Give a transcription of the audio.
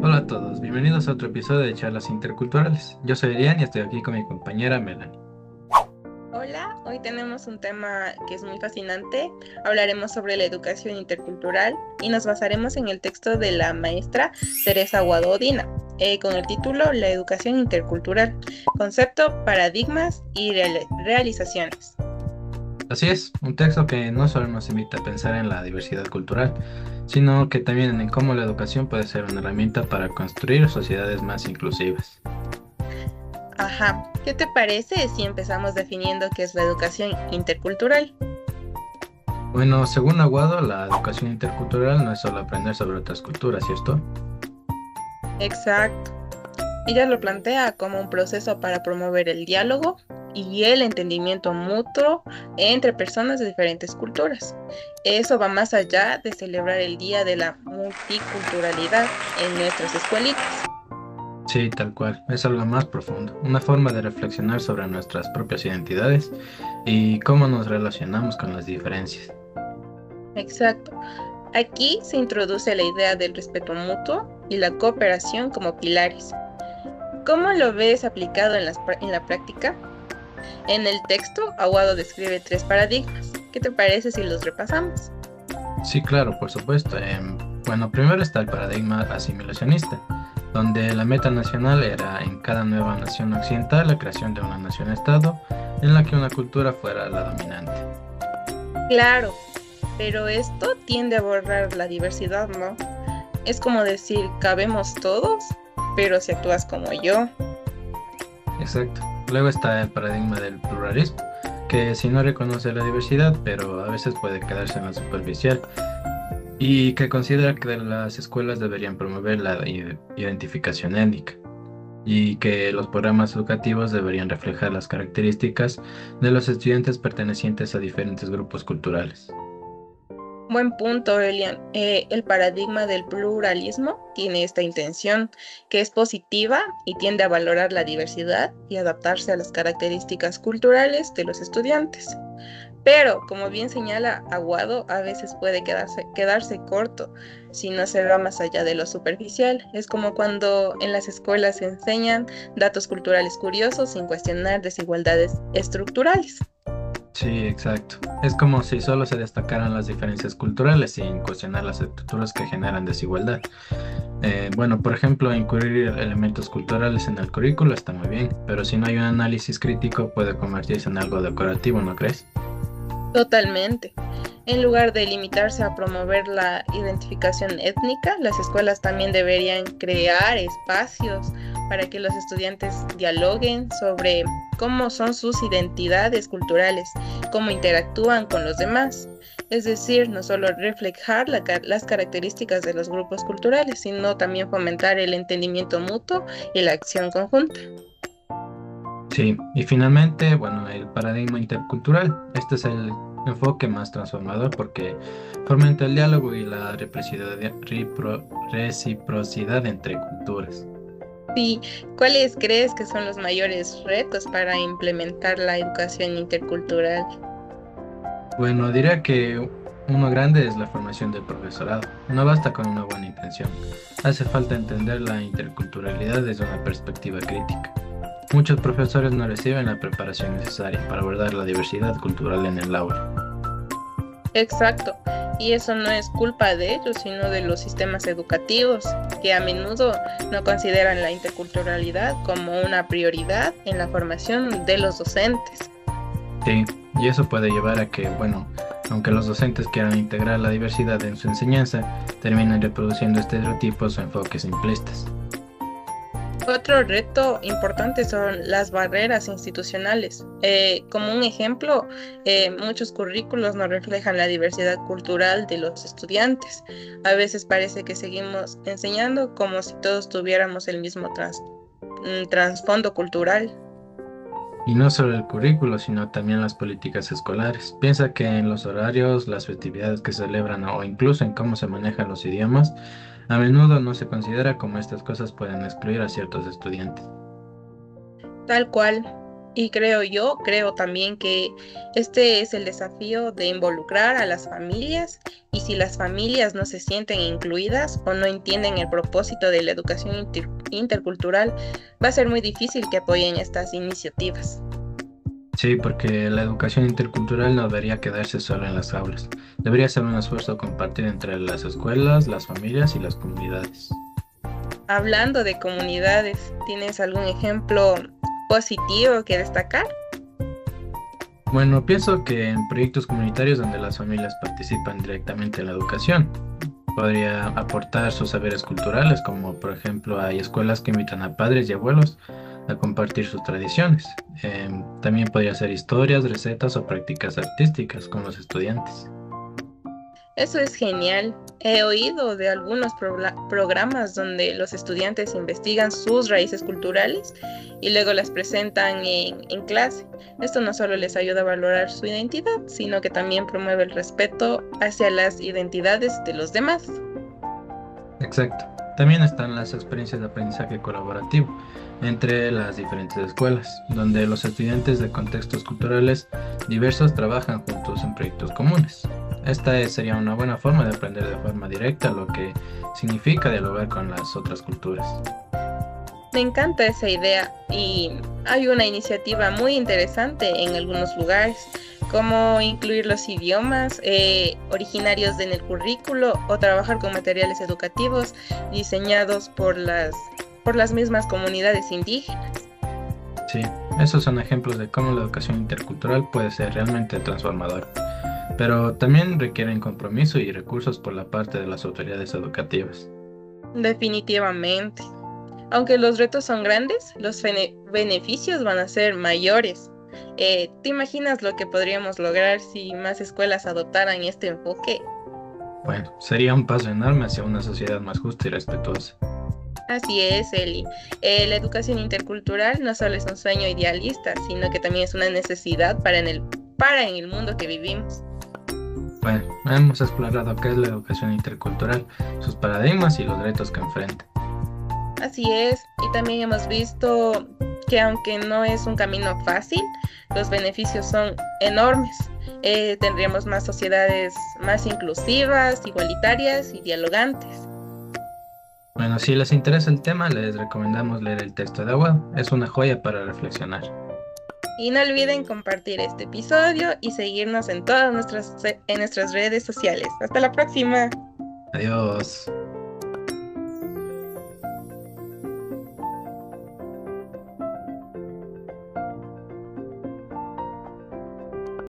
Hola a todos, bienvenidos a otro episodio de Charlas Interculturales. Yo soy Elian y estoy aquí con mi compañera Melanie. Hola, hoy tenemos un tema que es muy fascinante. Hablaremos sobre la educación intercultural y nos basaremos en el texto de la maestra Teresa Guadodina, con el título La educación intercultural, concepto, paradigmas y realizaciones. Así es, un texto que no solo nos invita a pensar en la diversidad cultural, sino que también en cómo la educación puede ser una herramienta para construir sociedades más inclusivas. Ajá, ¿qué te parece si empezamos definiendo qué es la educación intercultural? Bueno, según Aguado, la educación intercultural no es solo aprender sobre otras culturas, ¿cierto? Exacto. Ella lo plantea como un proceso para promover el diálogo y el entendimiento mutuo entre personas de diferentes culturas. Eso va más allá de celebrar el Día de la Multiculturalidad en nuestras escuelitas. Sí, tal cual, es algo más profundo, una forma de reflexionar sobre nuestras propias identidades y cómo nos relacionamos con las diferencias. Exacto. Aquí se introduce la idea del respeto mutuo y la cooperación como pilares. ¿Cómo lo ves aplicado en la práctica? En el texto, Aguado describe tres paradigmas. ¿Qué te parece si los repasamos? Sí, claro, por supuesto. Bueno, primero está el paradigma asimilacionista, donde la meta nacional era en cada nueva nación occidental la creación de una nación-estado en la que una cultura fuera la dominante. Claro, pero esto tiende a borrar la diversidad, ¿no? Es como decir, cabemos todos, pero si actúas como yo. Exacto. Luego está el paradigma del pluralismo, que si no reconoce la diversidad, pero a veces puede quedarse en la superficial, y que considera que las escuelas deberían promover la identificación étnica y que los programas educativos deberían reflejar las características de los estudiantes pertenecientes a diferentes grupos culturales. Buen punto, Elian. El paradigma del pluralismo tiene esta intención, que es positiva y tiende a valorar la diversidad y adaptarse a las características culturales de los estudiantes. Pero, como bien señala Aguado, a veces puede quedarse corto si no se va más allá de lo superficial. Es como cuando en las escuelas se enseñan datos culturales curiosos sin cuestionar desigualdades estructurales. Sí, exacto. Es como si solo se destacaran las diferencias culturales sin cuestionar las estructuras que generan desigualdad. Bueno, por ejemplo, incluir elementos culturales en el currículo está muy bien, pero si no hay un análisis crítico puede convertirse en algo decorativo, ¿no crees? Totalmente. En lugar de limitarse a promover la identificación étnica, las escuelas también deberían crear espacios para que los estudiantes dialoguen sobre cómo son sus identidades culturales, cómo interactúan con los demás. Es decir, no solo reflejar las características de los grupos culturales, sino también fomentar el entendimiento mutuo y la acción conjunta. Sí, y finalmente, bueno, el paradigma intercultural. Este es el enfoque más transformador porque fomenta el diálogo y la reciprocidad entre culturas. ¿Y cuáles crees que son los mayores retos para implementar la educación intercultural? Bueno, diría que uno grande es la formación del profesorado. No basta con una buena intención. Hace falta entender la interculturalidad desde una perspectiva crítica. Muchos profesores no reciben la preparación necesaria para abordar la diversidad cultural en el aula. Exacto. Y eso no es culpa de ellos, sino de los sistemas educativos, que a menudo no consideran la interculturalidad como una prioridad en la formación de los docentes. Sí, y eso puede llevar a que, bueno, aunque los docentes quieran integrar la diversidad en su enseñanza, terminen reproduciendo estereotipos o enfoques simplistas. Otro reto importante son las barreras institucionales. Como un ejemplo, muchos currículos no reflejan la diversidad cultural de los estudiantes. A veces parece que seguimos enseñando como si todos tuviéramos el mismo trasfondo cultural. Y no solo el currículo, sino también las políticas escolares. Piensa que en los horarios, las festividades que se celebran o incluso en cómo se manejan los idiomas, a menudo no se considera cómo estas cosas pueden excluir a ciertos estudiantes. Tal cual. Y creo también que este es el desafío de involucrar a las familias y si las familias no se sienten incluidas o no entienden el propósito de la educación intercultural, va a ser muy difícil que apoyen estas iniciativas. Sí, porque la educación intercultural no debería quedarse solo en las aulas. Debería ser un esfuerzo compartido entre las escuelas, las familias y las comunidades. Hablando de comunidades, ¿tienes algún ejemplo positivo que destacar? Bueno, pienso que en proyectos comunitarios donde las familias participan directamente en la educación, podría aportar sus saberes culturales, como por ejemplo hay escuelas que invitan a padres y abuelos a compartir sus tradiciones. También podría ser historias, recetas o prácticas artísticas con los estudiantes. Eso es genial. He oído de algunos programas donde los estudiantes investigan sus raíces culturales y luego las presentan en clase. Esto no solo les ayuda a valorar su identidad, sino que también promueve el respeto hacia las identidades de los demás. Exacto. También están las experiencias de aprendizaje colaborativo entre las diferentes escuelas, donde los estudiantes de contextos culturales diversos trabajan juntos en proyectos comunes. Sería una buena forma de aprender de forma directa lo que significa dialogar con las otras culturas. Me encanta esa idea y hay una iniciativa muy interesante en algunos lugares, como incluir los idiomas originarios en el currículo o trabajar con materiales educativos diseñados por las mismas comunidades indígenas. Sí, esos son ejemplos de cómo la educación intercultural puede ser realmente transformadora, pero también requieren compromiso y recursos por la parte de las autoridades educativas. Definitivamente. Aunque los retos son grandes, los beneficios van a ser mayores. ¿Te imaginas lo que podríamos lograr si más escuelas adoptaran este enfoque? Bueno, sería un paso enorme hacia una sociedad más justa y respetuosa. Así es, Eli. La educación intercultural no solo es un sueño idealista, sino que también es una necesidad para en el mundo que vivimos. Bueno, hemos explorado qué es la educación intercultural, sus paradigmas y los retos que enfrenta. Así es, y también hemos visto que aunque no es un camino fácil, los beneficios son enormes. Tendríamos más sociedades más inclusivas, igualitarias y dialogantes. Bueno, si les interesa el tema, les recomendamos leer el texto de Aguado. Es una joya para reflexionar. Y no olviden compartir este episodio y seguirnos en todas en nuestras redes sociales. Hasta la próxima. Adiós.